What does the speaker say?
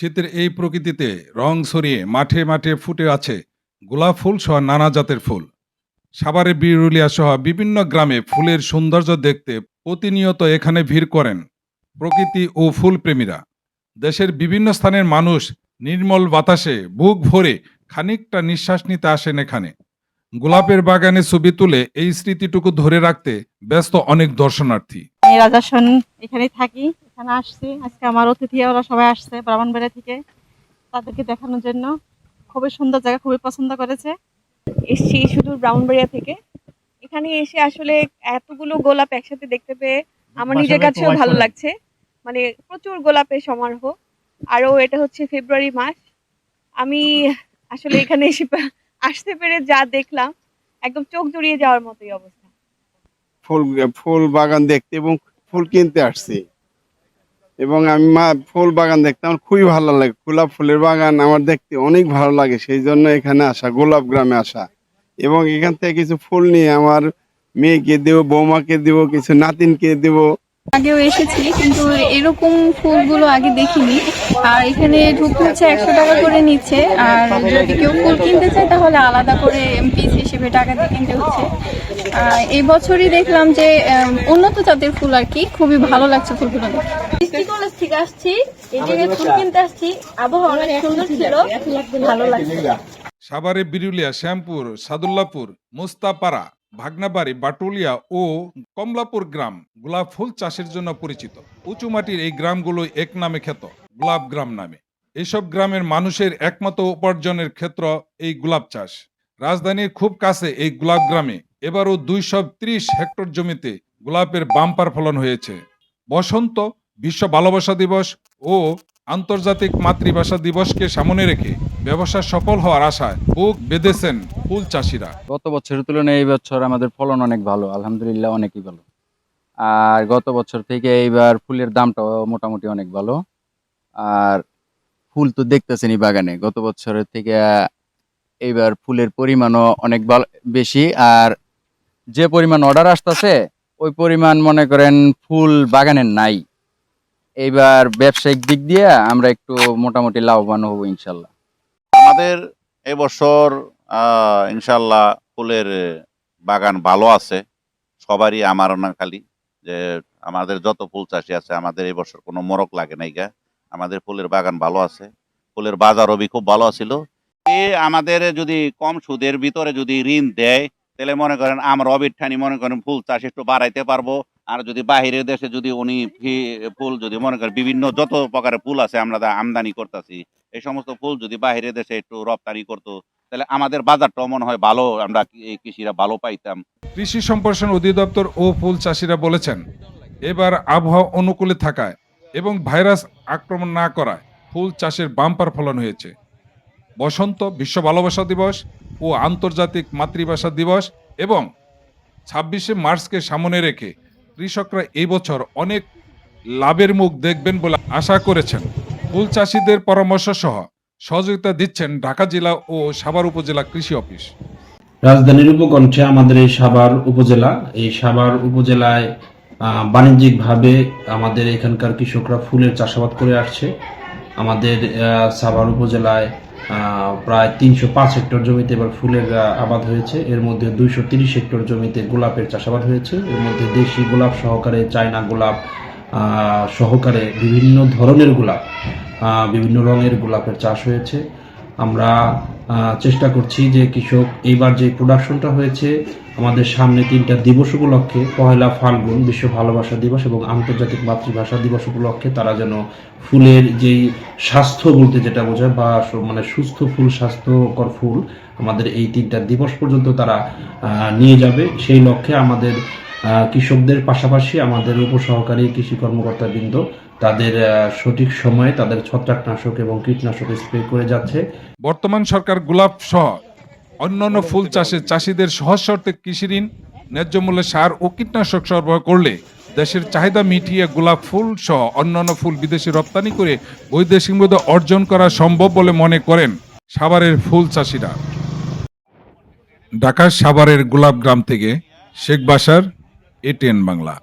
শীতের এই প্রকৃতিতে রং ছড়িয়ে মাঠে মাঠে ফুটে আছে গোলাপ ফুল সহ নানা জাতের ফুল। সাভারের বিরুলিয়া সহ বিভিন্ন গ্রামে ফুলের সৌন্দর্য দেখতে প্রতিনিয়ত এখানে ভিড় করেন প্রকৃতি ও ফুল প্রেমীরা। দেশের বিভিন্ন স্থানের মানুষ নির্মল বাতাসে বুক ভরে খানিকটা নিঃশ্বাস নিতে আসেন এখানে। গোলাপের বাগানে ছবি তুলে এই স্মৃতিটুকু ধরে রাখতে ব্যস্ত অনেক দর্শনার্থী। আমি রাজাসন এখানেই থাকি, এখানে আসছি। আজকে আমার অতিথি ওরা সবাই আসছে ব্রাহ্মণবাড়িয়া থেকে, তাদেরকে দেখানোর জন্য। খুবই সুন্দর জায়গা, খুবই পছন্দ করেছে। এসছি সুদূর ব্রাহ্মণবাড়িয়া থেকে। এখানে এসে আসলে এতগুলো গোলাপ একসাথে দেখতে পেয়ে আমার নিজের কাছেও ভালো লাগছে। মানে প্রচুর গোলাপের সমারোহ। আরও এটা হচ্ছে ফেব্রুয়ারি মাস। আমি আসলে এখানে এসে আসতে পেরে যা দেখলাম, একদম চোখ জুড়িয়ে যাওয়ার মতোই অবস্থা। ফুল ফুল বাগান দেখতে এবং ফুল কিনতে আসছি, এবং আমি ফুল বাগান দেখতে আমার খুবই ভালো লাগে। গোলাপ ফুলের বাগান আমার দেখতে অনেক ভালো লাগে, সেই জন্য এখানে আসা, গোলাপ গ্রামে আসা। এবং এখান থেকে কিছু ফুল নিয়ে আমার মেয়েকে দেবো, বৌমাকে দেবো, কিছু নাতিনকে দেবো। আগেও এসেছি কিন্তু এরকম ফুলগুলো আগে দেখিনি। আর এখানে ঢুকতে হচ্ছে 100 টাকা করে নিচ্ছে, আর যদি কেউ ফুল কিনতে চায় তাহলে আলাদা করে পিস হিসেবে টাকা দিয়ে কিনতে হচ্ছে। এই বছরই দেখলাম যে উন্নত জাতের ফুল আর কি, খুবই ভালো লাগছে ফুলগুলো দেখে। ডিস্ট্রিক্ট কলেজ থেকে আসছি, এই জায়গায় ফুল কিনতে আসছি। আবহাওয়া অনেক সুন্দর ছিল, ভালো লাগছে। সাভারের বিরুলিয়া, শ্যামপুর, সাদুল্লাপুর, মুস্তাপাড়া, ভাগনাবাড়ি, বাটুলিয়া ও কমলাপুর গ্রাম গোলাপ ফুল চাষের জন্য পরিচিত। উঁচু মাটির এই গ্রামগুলো এক নামে খ্যাত, গোলাপ গ্রাম নামে। এইসব গ্রামের মানুষের একমাত্র উপার্জনের ক্ষেত্র এই গোলাপ চাষ। রাজধানীর খুব কাছে এই গোলাপ গ্রামে এবারও 230 হেক্টর জমিতে গোলাপের বাম্পার ফলন হয়েছে। বসন্ত, বিশ্ব ভালোবাসা দিবস ও আন্তর্জাতিক মাতৃভাষা দিবসকে সামনে রেখে ব্যবসা সফল হওয়ার আশায় বুক বেঁধেছেন ফুল চাষিরা। গত বছরের তুলনায় এই বছর আমাদের ফলন অনেক ভালো, আলহামদুলিল্লাহ অনেকই ভালো। আর গত বছর থেকে এইবার ফুলের দামটাও মোটামুটি অনেক ভালো। আর ফুল তো দেখতেছেনই বাগানে, গত বছরের থেকে এইবার ফুলের পরিমাণও অনেক বেশি। আর যে পরিমাণ অর্ডার আসতেছে ওই পরিমাণ মনে করেন ফুল বাগানের নাই। এইবার ব্যবসায়িক দিক দিয়ে আমরা একটু মোটামুটি লাভবান হব ইনশাল্লাহ। আমাদের এবছর ইনশাল্লাহ ফুলের বাগান ভালো আছে সবারই, আমারও না খালি, যে আমাদের যত ফুল চাষি আছে আমাদের এবছর কোনো মরক লাগে নাই গা। আমাদের ফুলের বাগান ভালো আছে, ফুলের বাজারও খুব ভালো ছিল। আমাদের যদি কম সুদের ভিতরে যদি ঋণ দেয় তাহলে মনে করেন আমরা অবিঠানি মনে করেন ফুল চাষ একটু বাড়াইতে পারবো। আর যদি বাহিরের দেশে যদি উনি ফুল যদি মনে করেন বিভিন্ন যত প্রকারের ফুল আছে আমরা আমদানি করতেছি, এই সমস্ত ফুল যদি বাহিরের দেশে একটু রপ্তানি করতো তাহলে আমাদের বাজারটাও মনে হয় ভালো, আমরা কৃষিরা ভালো পাইতাম। কৃষি সম্প্রসারণ অধিদপ্তর ও ফুল চাষিরা বলেছেন, এবার আবহাওয়া অনুকূলে থাকায় এবং ভাইরাস আক্রমণ না করায় ফুল চাষের বাম্পার ফলন হয়েছে। বসন্ত, বিশ্ব ভালোবাসা দিবস ও আন্তর্জাতিক মাতৃভাষা দিবস এবং 26শে মার্চকে সামনে রেখে কৃষকরা এই বছর অনেক লাভের মুখ দেখবেন বলে আশা করেছেন। ফুল চাষিদের পরামর্শ সহ সহযোগিতা দিচ্ছেন ঢাকা জেলা ও সাভার উপজেলা কৃষি অফিস। রাজধানীর উপকণ্ঠে আমাদের এই সাভার উপজেলা, এই সাভার উপজেলায় বাণিজ্যিকভাবে আমাদের এখানকার কৃষকরা ফুলের চাষাবাদ করে আসছে। আমাদের সাভার উপজেলায় প্রায় 305 হেক্টর জমিতে এবার ফুলের আবাদ হয়েছে। এর মধ্যে 230 হেক্টর জমিতে গোলাপের চাষাবাদ হয়েছে। এর মধ্যে দেশি গোলাপ সহকারে চায়না গোলাপ সহকারে বিভিন্ন ধরনের গোলাপ, বিভিন্ন রঙের গোলাপের চাষ হয়েছে। আমরা চেষ্টা করছি যে কৃষক এইবার যে প্রোডাকশনটা হয়েছে আমাদের সামনে 3টা দিবস উপলক্ষে, পহেলা ফাল্গুন বিশ্ব ভালোবাসা দিবস এবং আন্তর্জাতিক মাতৃভাষা দিবস উপলক্ষে তারা যেন ফুলের যেই স্বাস্থ্য বলতে যেটা বোঝায় বা মানে সুস্থ ফুল, স্বাস্থ্যকর ফুল আমাদের এই 3টা দিবস পর্যন্ত তারা নিয়ে যাবে। সেই লক্ষ্যে আমাদের কৃষকদের পাশাপাশি আমাদের উপসহকারী কৃষি কর্মকর্তাবৃন্দ তাদের সঠিক সময়ে তাদের ছত্রাকনাশক এবং কীটনাশক স্প্রে করে যাচ্ছে। বর্তমান সরকার গোলাপ সহ অন্যান্য ফুল চাষে চাষিদের সহজ শর্তে কৃষি ঋণ, ন্যায্য মূল্যে সার ও কীটনাশক সরবরাহ করলে দেশের চাহিদা মিটিয়ে গোলাপ ফুল সহ অন্যান্য ফুল বিদেশে রপ্তানি করে বৈদেশিক মুদ্রা অর্জন করা সম্ভব বলে মনে করেন সাভারের ফুল চাষিরা। ঢাকার সাভারের গোলাপ গ্রাম থেকে শেখ বাশার, ATN বাংলা।